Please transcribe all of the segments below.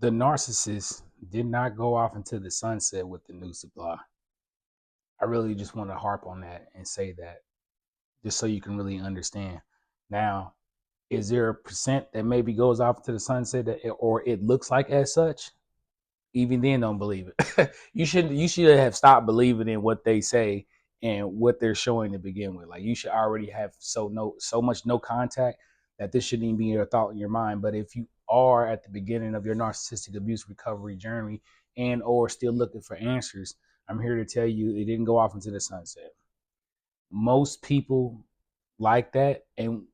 The narcissist did not go off into the sunset with the new supply. I really just want to harp on that and say that just so you can really understand. Now, is there a percent that maybe goes off to the sunset or it looks like as such? Even then, don't believe it. You should have stopped believing in what they say and what they're showing to begin with. Like you should already have so much no contact that this shouldn't even be a thought in your mind. But if you are at the beginning of your narcissistic abuse recovery journey and or still looking for answers, I'm here to tell you it didn't go off into the sunset. Most people like that, and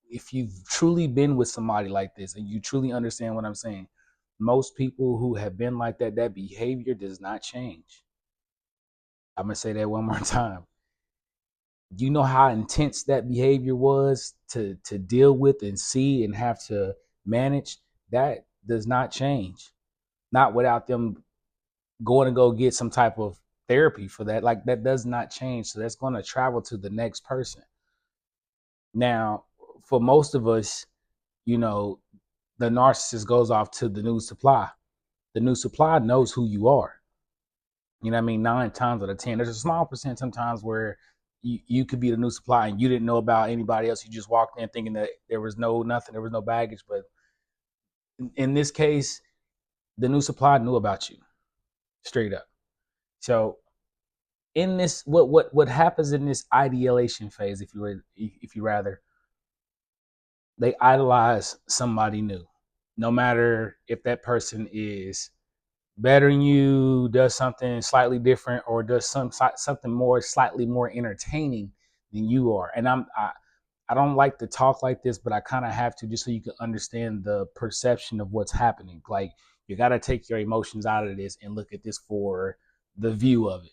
if you've truly been with somebody like this and you truly understand what I'm saying, most people who have been like that, that behavior does not change. I'm gonna say that one more time. You know how intense that behavior was to deal with and see and have to manage. That does not change. Not without them going to go get some type of therapy for that. Like that does not change. So that's going to travel to the next person. Now, for most of us, you know, the narcissist goes off to the new supply. The new supply knows who you are. You know what I mean? 9 times out of 10. There's a small percent sometimes where you could be the new supply and you didn't know about anybody else. You just walked in thinking that there was no nothing, there was no baggage. But in this case, the new supply knew about you straight up. So in this, what happens in this ideation phase, if you rather, they idolize somebody new, no matter if that person is better than you, does something slightly different, or does something more slightly more entertaining than you are. And I don't like to talk like this, but I kind of have to just so you can understand the perception of what's happening. Like you got to take your emotions out of this and look at this for the view of it.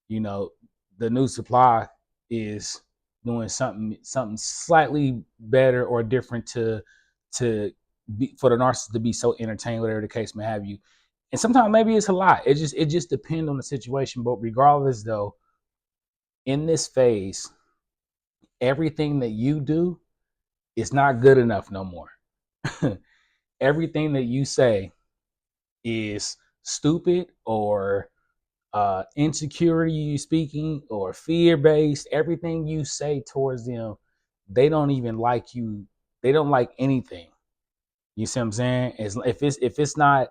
You know, the new supply is doing something slightly better or different to be, for the narcissist to be so entertained, whatever the case may have you. And sometimes maybe it's a lot. It just depends on the situation. But regardless, though, in this phase, everything that you do is not good enough no more. Everything that you say is stupid or insecurity speaking or fear based. Everything you say towards them, they don't even like you. They don't like anything. You see what I'm saying? If it's not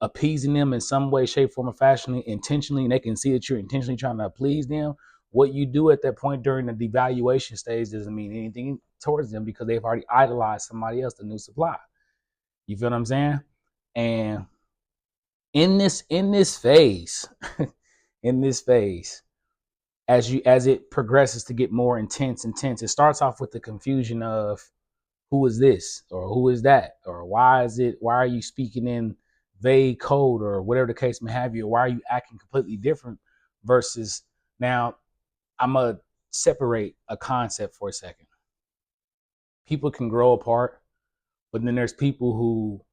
appeasing them in some way, shape, form, or fashion intentionally, and they can see that you're intentionally trying to please them, what you do at that point during the devaluation stage doesn't mean anything towards them because they've already idolized somebody else, the new supply. You feel what I'm saying? And in this phase, in this phase, as it progresses to get more intense, it starts off with the confusion of who is this or who is that or why are you speaking in vague code or whatever the case may have you, or why are you acting completely different versus now. I'm gonna separate a concept for a second. People can grow apart, but then there's people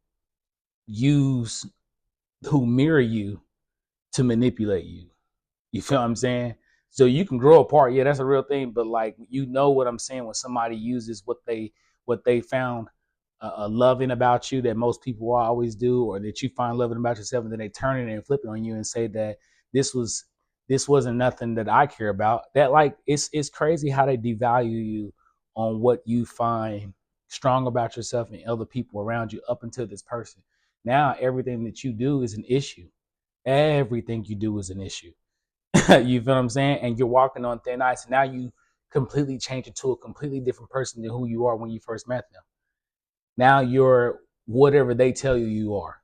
use who mirror you to manipulate you. You feel what I'm saying? So you can grow apart, yeah, that's a real thing. But like, you know what I'm saying, when somebody uses what they found loving about you that most people always do, or that you find loving about yourself, and then they turn it and flip it on you and say that this was this wasn't nothing that I care about. That, like, it's crazy how they devalue you on what you find strong about yourself and other people around you up until this person. Now everything that you do is an issue. Everything you do is an issue. You feel what I'm saying? And you're walking on thin ice. And now you completely change into a completely different person than who you are when you first met them. Now you're whatever they tell you you are.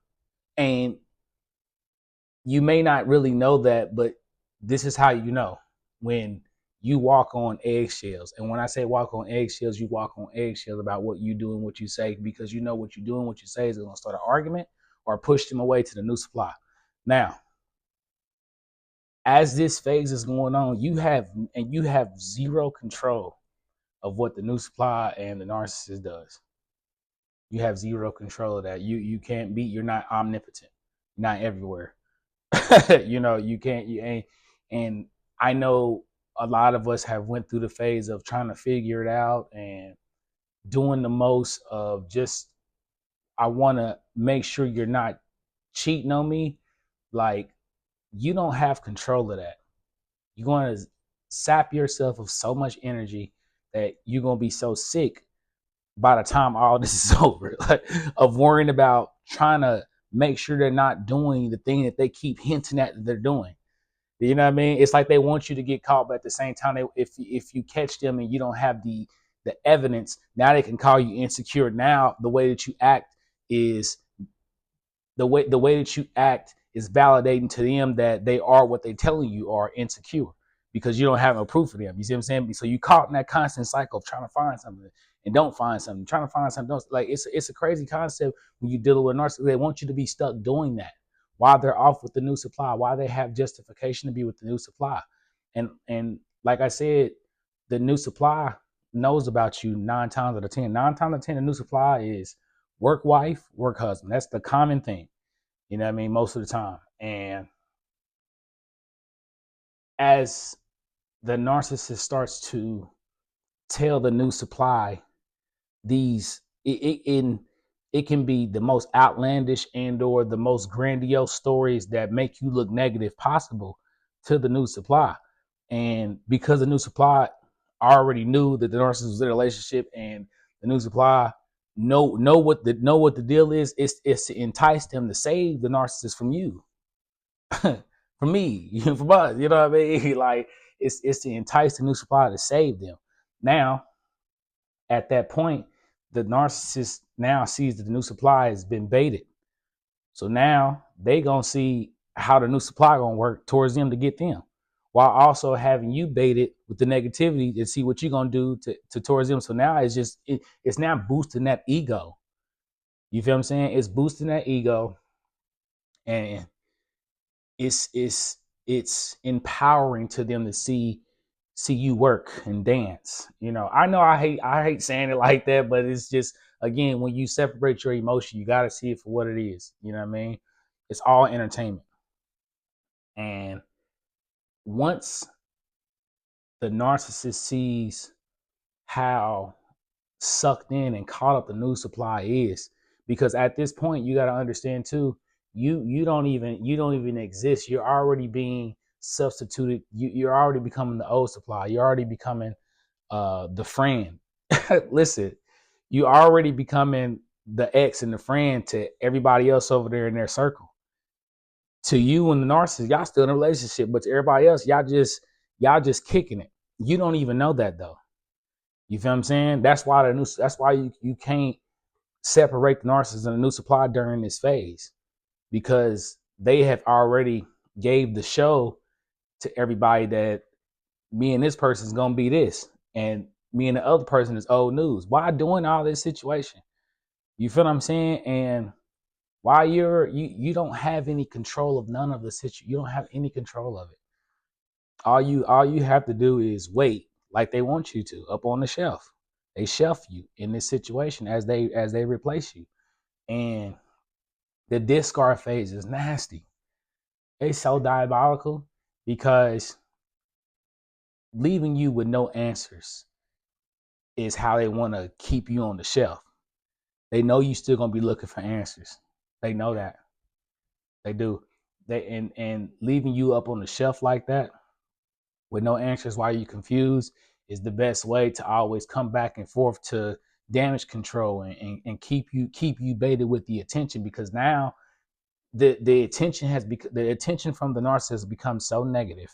And you may not really know that, but this is how you know when you walk on eggshells. And when I say walk on eggshells, you walk on eggshells about what you do and what you say, because you know what you do and what you say is going to start an argument or push them away to the new supply. Now, as this phase is going on, you have zero control of what the new supply and the narcissist does. You have zero control of that. You can't be. You're not omnipotent. You're not everywhere. You can't. You ain't. And I know a lot of us have went through the phase of trying to figure it out and doing the most of just. I want to make sure you're not cheating on me, like, you don't have control of that. You're going to sap yourself of so much energy that you're going to be so sick by the time all this is over, like, of worrying about trying to make sure they're not doing the thing that they keep hinting at that they're doing. You know what I mean? It's like they want you to get caught, but at the same time, if you catch them and you don't have the evidence, now they can call you insecure. Now the way that you act is the way that you act is validating to them that they are what they telling you are, insecure, because you don't have no proof of them. You see what I'm saying? So you caught in that constant cycle of trying to find something and don't find something, trying to find something else. Like, it's a crazy concept when you deal with narcissists. They want you to be stuck doing that while they're off with the new supply, while they have justification to be with the new supply. And like I said, the new supply knows about you 9 times out of 10. 9 times out of 10, the new supply is work wife, work husband. That's the common thing. You know what I mean? Most of the time. And as the narcissist starts to tell the new supply these, it can be the most outlandish and or the most grandiose stories that make you look negative possible to the new supply. And because the new supply already knew that the narcissist was in a relationship, and the new supply know what the deal is, it's to entice them to save the narcissist from you. From me, from us, you know what I mean? Like, it's to entice the new supply to save them. Now, at that point, the narcissist now sees that the new supply has been baited. So now they gonna see how the new supply gonna work towards them to get them, while also having you baited with the negativity to see what you're gonna do to towards them. So now it's now boosting that ego. You feel what I'm saying? It's boosting that ego, and it's empowering to them to see you work and dance. I know I hate saying it like that, but it's just, again, when you separate your emotion, you got to see it for what it is. You know what I mean? It's all entertainment. And once the narcissist sees how sucked in and caught up the new supply is, because at this point you got to understand too, you don't even exist. You're already being substituted. You're already becoming the old supply. You're already becoming the friend. Listen, you already becoming the ex and the friend to everybody else over there in their circle. To you and the narcissist, y'all still in a relationship, but to everybody else, y'all just kicking it. You don't even know that though. You feel what I'm saying? That's why you can't separate the narcissist and the new supply during this phase, because they have already gave the show to everybody that me and this person is gonna be this, and me and the other person is old news. Why doing all this situation? You feel what I'm saying? And why you don't have any control of none of the situation. You don't have any control of it. All you have to do is wait, like they want you to, up on the shelf. They shelf you in this situation as they replace you. And the discard phase is nasty. It's so diabolical, because leaving you with no answers is how they want to keep you on the shelf. They know you still gonna be looking for answers. They know that. They do. And leaving you up on the shelf like that with no answers while you're confused is the best way to always come back and forth to damage control, and keep you baited with the attention, because now the attention from the narcissist becomes so negative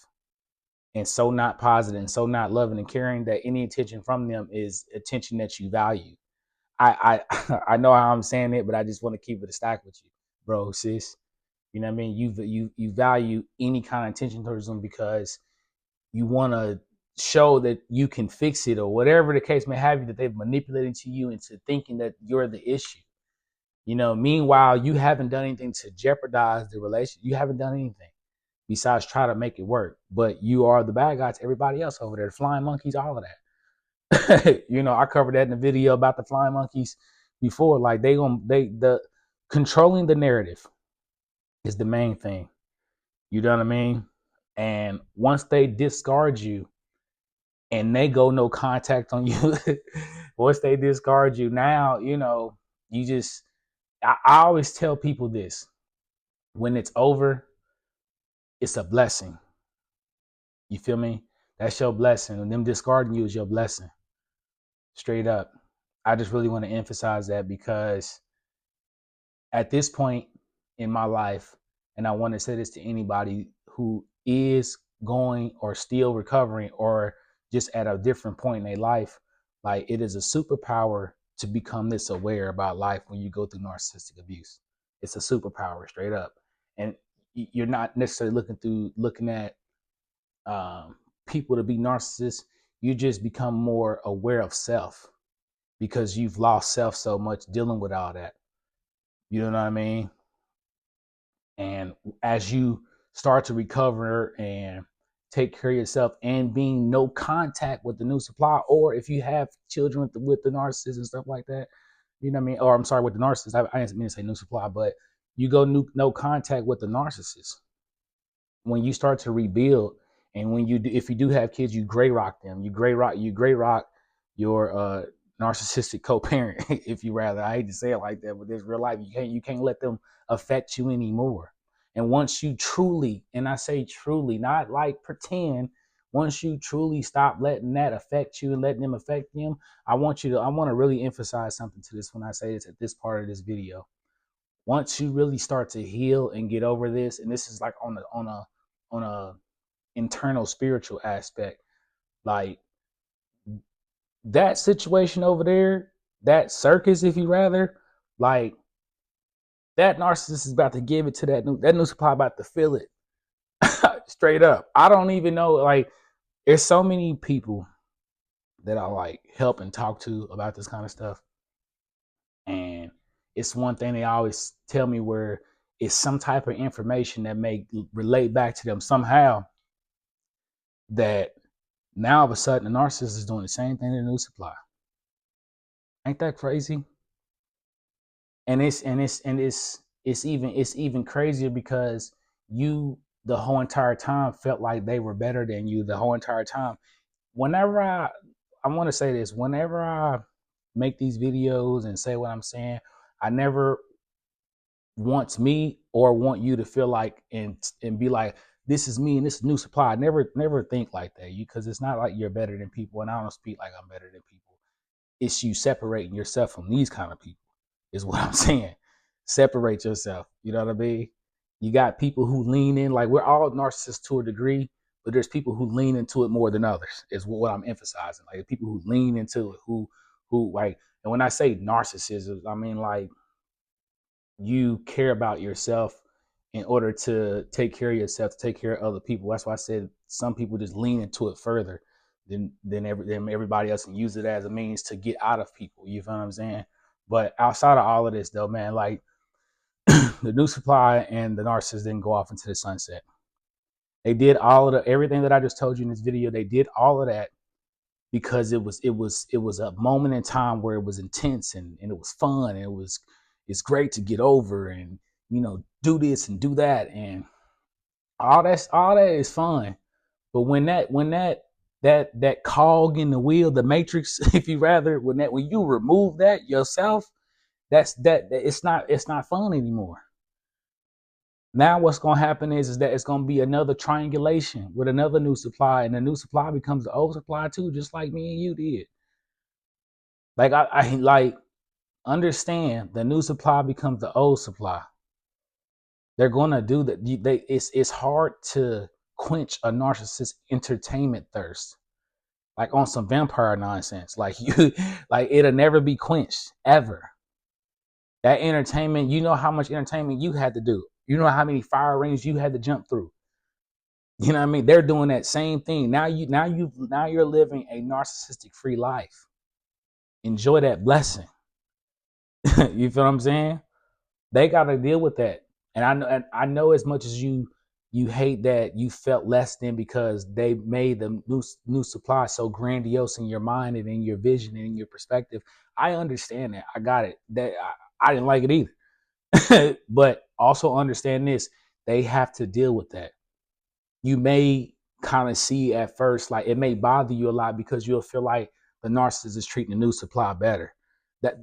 and so not positive and so not loving and caring, that any attention from them is attention that you value. I know how I'm saying it, but I just want to keep it a stack with you, bro, sis. You know what I mean? You value any kind of attention towards them, because you want to show that you can fix it, or whatever the case may have you, that they've manipulated to you into thinking that you're the issue. Meanwhile, you haven't done anything to jeopardize the relationship. You haven't done anything besides try to make it work. But you are the bad guy to everybody else over there, the flying monkeys, all of that. I covered that in the video about the flying monkeys before. Like, the controlling the narrative is the main thing. You know what I mean? And once they discard you and they go no contact on you, once they discard you, now, you just, I always tell people this. When it's over, it's a blessing. You feel me? That's your blessing. And them discarding you is your blessing. Straight up. I just really want to emphasize that because at this point in my life, and I want to say this to anybody who is going or still recovering or just at a different point in their life, like it is a superpower to become this aware about life when you go through narcissistic abuse. It's a superpower, straight up. And you're not necessarily looking at people to be narcissists. You just become more aware of self because you've lost self so much dealing with all that. You know what I mean? And as you start to recover and take care of yourself and being no contact with the new supply, or if you have children with the narcissist and stuff like that, you know what I mean? Or I'm sorry, with the narcissist, I didn't mean to say new supply, but you go no contact with the narcissist. When you start to rebuild, and when you do, if you do have kids, you gray rock them. You gray rock your narcissistic co-parent, if you rather. I hate to say it like that, but there's real life. You can't let them affect you anymore. And once you truly, and I say truly, not like pretend, once you truly stop letting that affect you and letting them affect them, I want to really emphasize something to this when I say this at this part of this video. Once you really start to heal and get over this, and this is like on a internal spiritual aspect, like that situation over there, that circus, if you rather, like that narcissist is about to give it to that new supply, about to feel it. Straight up. I don't even know, like there's so many people that I like help and talk to about this kind of stuff, and it's one thing they always tell me, where it's some type of information that may relate back to them somehow, that now all of a sudden the narcissist is doing the same thing to the new supply. Ain't that crazy? And it's even crazier because you the whole entire time felt like they were better than you the whole entire time. Whenever I want to say this, whenever I make these videos and say what I'm saying, I never want me or want you to feel like and be like, this is me and this is new supply. I never think like that, you, because it's not like you're better than people, and I don't speak like I'm better than people. It's you separating yourself from these kind of people, is what I'm saying. Separate yourself. You know what I mean? You got people who lean in, like we're all narcissists to a degree, but there's people who lean into it more than others, is what I'm emphasizing. Like people who lean into it, who like, and when I say narcissism, I mean like you care about yourself in order to take care of yourself, to take care of other people. That's why I said some people just lean into it further than everybody else, and use it as a means to get out of people. You feel what I'm saying? But outside of all of this, though, man, like the new supply and the narcissist didn't go off into the sunset. They did all of everything that I just told you in this video. They did all of that because it was a moment in time where it was intense and it was fun, and it's great to get over and do this and do that, and all that is fun. But when that cog in the wheel, the matrix, if you rather, when you remove that yourself, that it's not fun anymore. Now what's going to happen is that it's going to be another triangulation with another new supply, and the new supply becomes the old supply too, just like me and you did. Like I like understand, the new supply becomes the old supply. They're going to do that. It's hard to quench a narcissist entertainment thirst, like on some vampire nonsense. Like you, like it'll never be quenched ever. That entertainment, you know how much entertainment you had to do. You know how many fire rings you had to jump through. You know what I mean? They're doing that same thing. Now you're living a narcissistic free life. Enjoy that blessing. You feel what I'm saying? They got to deal with that. And I know as much as you hate that you felt less than because they made the new supply so grandiose in your mind and in your vision and in your perspective. I understand that. I got it. That I didn't like it either. But also understand this, they have to deal with that. You may kind of see at first, like it may bother you a lot because you'll feel like the narcissist is treating the new supply better. That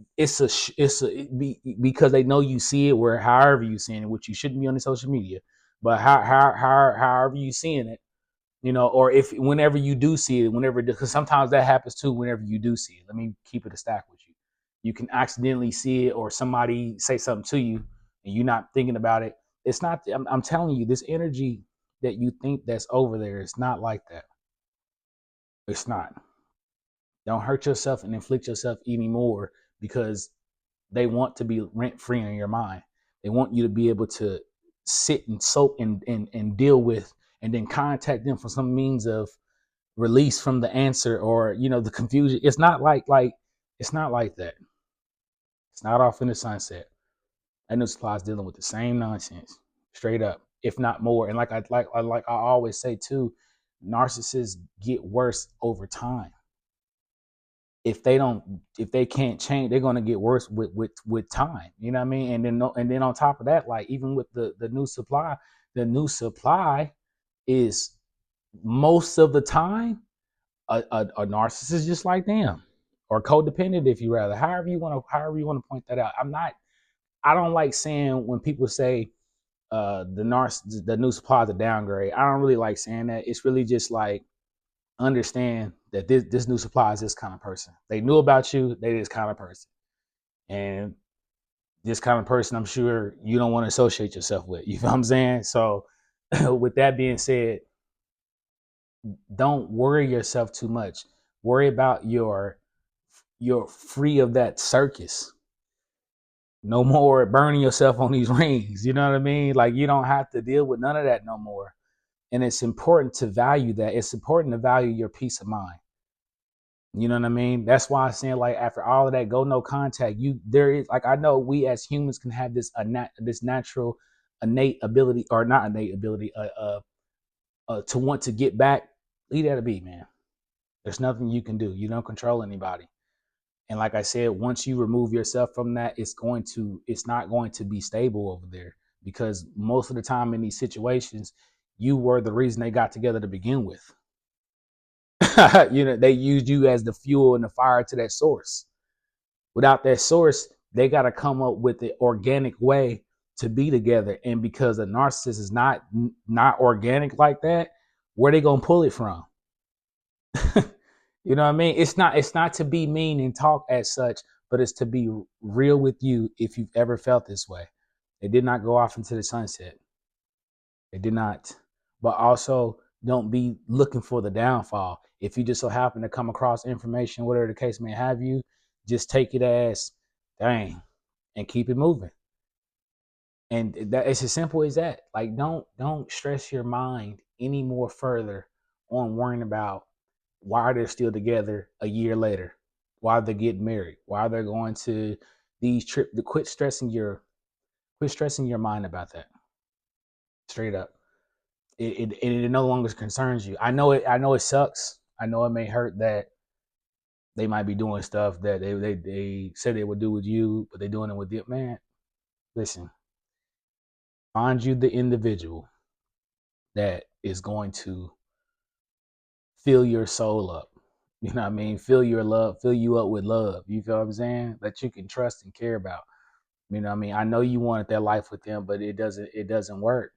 because they know you see it where however you seeing it, which you shouldn't be on the social media, but however you seeing it, or if whenever you do see it, because sometimes that happens too. Whenever you do see it, let me keep it a stack with you. You can accidentally see it, or somebody say something to you, and you're not thinking about it. It's not. I'm telling you, this energy that you think that's over there, it's not like that. It's not. Don't hurt yourself and inflict yourself even more because they want to be rent free in your mind. They want you to be able to sit and soak and deal with, and then contact them for some means of release from the answer, or the confusion. It's not like it's not like that. It's not off in the sunset. I know supplies dealing with the same nonsense, straight up, if not more. And like I always say too, narcissists get worse over time. If they can't change, they're gonna get worse with time. You know what I mean? And then on top of that, like even with the new supply is most of the time a narcissist just like them, or codependent, if you rather. However you want to point that out. I don't like saying when people say the new supply is a downgrade. I don't really like saying that. It's really just like, understand that this new supply is this kind of person. They knew about you. They this kind of person, and this kind of person, I'm sure you don't want to associate yourself with. You know what I'm saying? So, with that being said, don't worry yourself too much. Worry about you're free of that circus. No more burning yourself on these rings. You know what I mean? Like, you don't have to deal with none of that no more. And it's important to value that. It's important to value your peace of mind. You know what I mean? That's why I'm saying, like, after all of that, go no contact. There is, like, I know we as humans can have this natural innate ability, or not innate ability, to want to get back. Leave that to be, man. There's nothing you can do. You don't control anybody. And like I said, once you remove yourself from that, it's not going to be stable over there, because most of the time in these situations, you were the reason they got together to begin with. They used you as the fuel and the fire to that source. Without that source, they got to come up with the organic way to be together. And because a narcissist is not organic like that, where they gonna pull it from? You know what I mean? It's not to be mean and talk as such, but it's to be real with you if you've ever felt this way. They did not go off into the sunset. They did not. But also, don't be looking for the downfall. If you just so happen to come across information, whatever the case may have you, just take it as, dang, and keep it moving. And that it's as simple as that. Like, don't stress your mind any more further on worrying about why they're still together a year later, why they're getting married, why they're going to these trips. Quit stressing your mind about that. Straight up. It no longer concerns you. I know it sucks. I know it may hurt that they might be doing stuff that they said they would do with you, but they're doing it with you. Man, listen, find you the individual that is going to fill your soul up. You know what I mean? Fill you up with love. You feel what I'm saying? That you can trust and care about. You know what I mean? I know you wanted that life with them, but it doesn't work.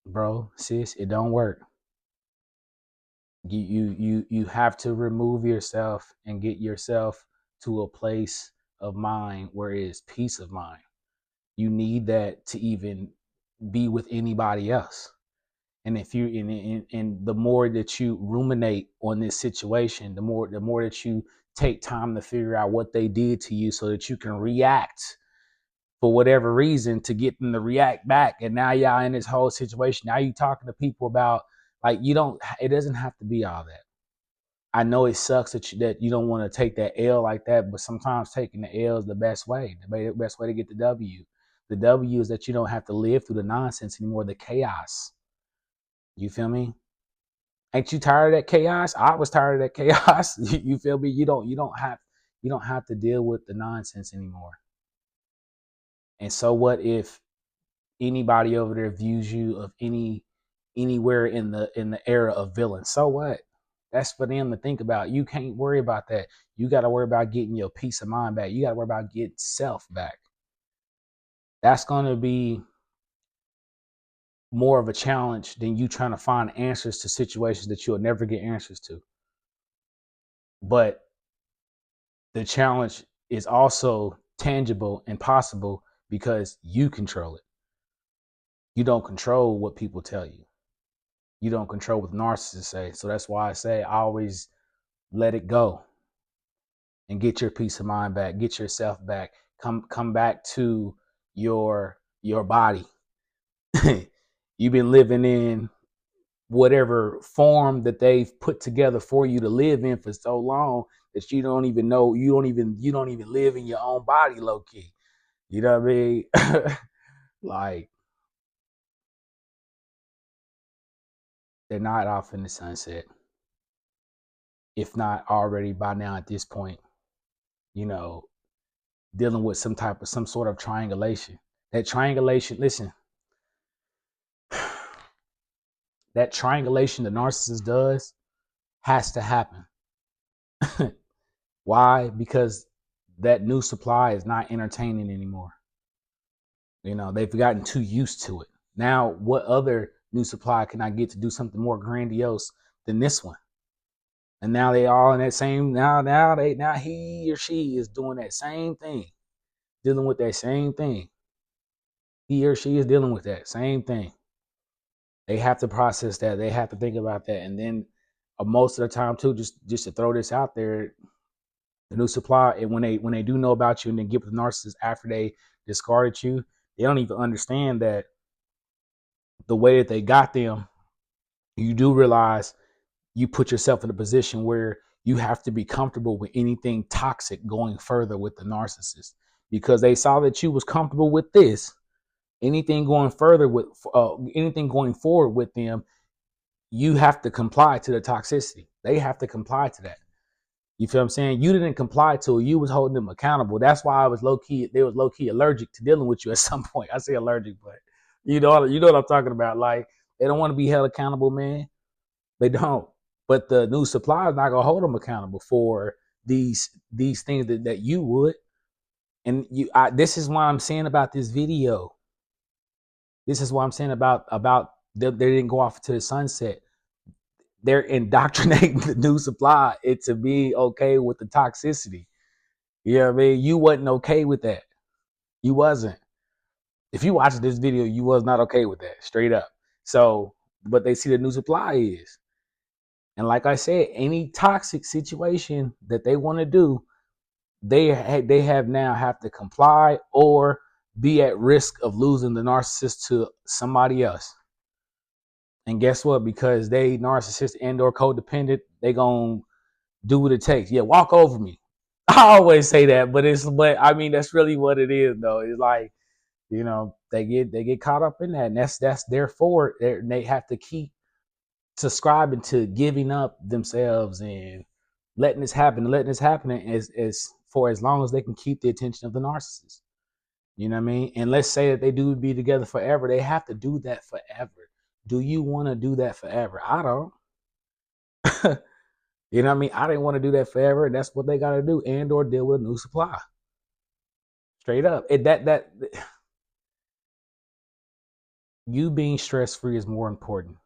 Bro, sis, it don't work. You have to remove yourself and get yourself to a place of mind where it is peace of mind. You need that to even be with anybody else. And if you and the more that you ruminate on this situation, the more that you take time to figure out what they did to you, so that you can react for whatever reason to get them to react back. And now y'all in this whole situation. Now you talking to people about, like, it doesn't have to be all that. I know it sucks that you don't want to take that L like that, but sometimes taking the L is the best way. The best way to get the W. The W is that you don't have to live through the nonsense anymore, the chaos. You feel me? Ain't you tired of that chaos? I was tired of that chaos. You feel me? You don't have to deal with the nonsense anymore. And so what if anybody over there views you of anywhere in the era of villain? So what? That's for them to think about. You can't worry about that. You got to worry about getting your peace of mind back. You got to worry about getting self back. That's going to be more of a challenge than you trying to find answers to situations that you'll never get answers to. But the challenge is also tangible and possible because you control it. You don't control what people tell you. You don't control what narcissists say. So that's why I say I always let it go and get your peace of mind back, get yourself back, come back to your body. You've been living in whatever form that they've put together for you to live in for so long that you don't even know, you don't even live in your own body, low key. You know what I mean? Like, they're not off in the sunset, if not already by now at this point, you know, dealing with some sort of triangulation. That triangulation, listen, that triangulation the narcissist does has to happen. Why? Because that new supply is not entertaining anymore. You know, they've gotten too used to it. Now, what other new supply can I get to do something more grandiose than this one? And now they all in that same, now he or she is doing that same thing, dealing with that same thing. He or she is dealing with that same thing. They have to process that. They have to think about that. And then most of the time too, just to throw this out there, the new supply, and when they do know about you and then get with the narcissist after they discarded you, they don't even understand that the way that they got them, you do realize you put yourself in a position where you have to be comfortable with anything toxic going further with the narcissist, because they saw that you was comfortable with this. Anything going further with anything going forward with them, you have to comply to the toxicity. They have to comply to that. You feel what I'm saying? You didn't comply to it. You was holding them accountable. That's why I was low key. They was low key allergic to dealing with you at some point. I say allergic, but you know what I'm talking about. Like, they don't want to be held accountable, man. They don't. But the new supply is not gonna hold them accountable for these things that you would. And this is why I'm saying about this video. This is why I'm saying about they didn't go off to the sunset. They're indoctrinating the new supply it to be okay with the toxicity. You know what I mean? You wasn't okay with that. You wasn't. If you watch this video, you was not okay with that, straight up. So, but they see the new supply is. And like I said, any toxic situation that they want to do, they have now have to comply or be at risk of losing the narcissist to somebody else. And guess what? Because they narcissist and or codependent, they gonna do what it takes. Yeah, walk over me. I always say that, but I mean that's really what it is though. It's like, you know, they get caught up in that, and that's their fault. They have to keep subscribing to giving up themselves and letting this happen as for as long as they can keep the attention of the narcissist. You know what I mean? And let's say that they do be together forever, they have to do that forever. Do you want to do that forever? I don't. You know what I mean? I didn't want to do that forever, and that's what they got to do, and or deal with a new supply. Straight up, that you being stress free is more important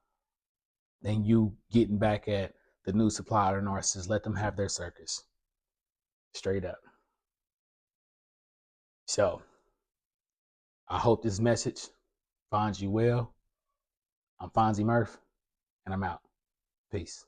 than you getting back at the new supply or narcissists. Let them have their circus. Straight up. So I hope this message finds you well. I'm Fonzie Murph, and I'm out. Peace.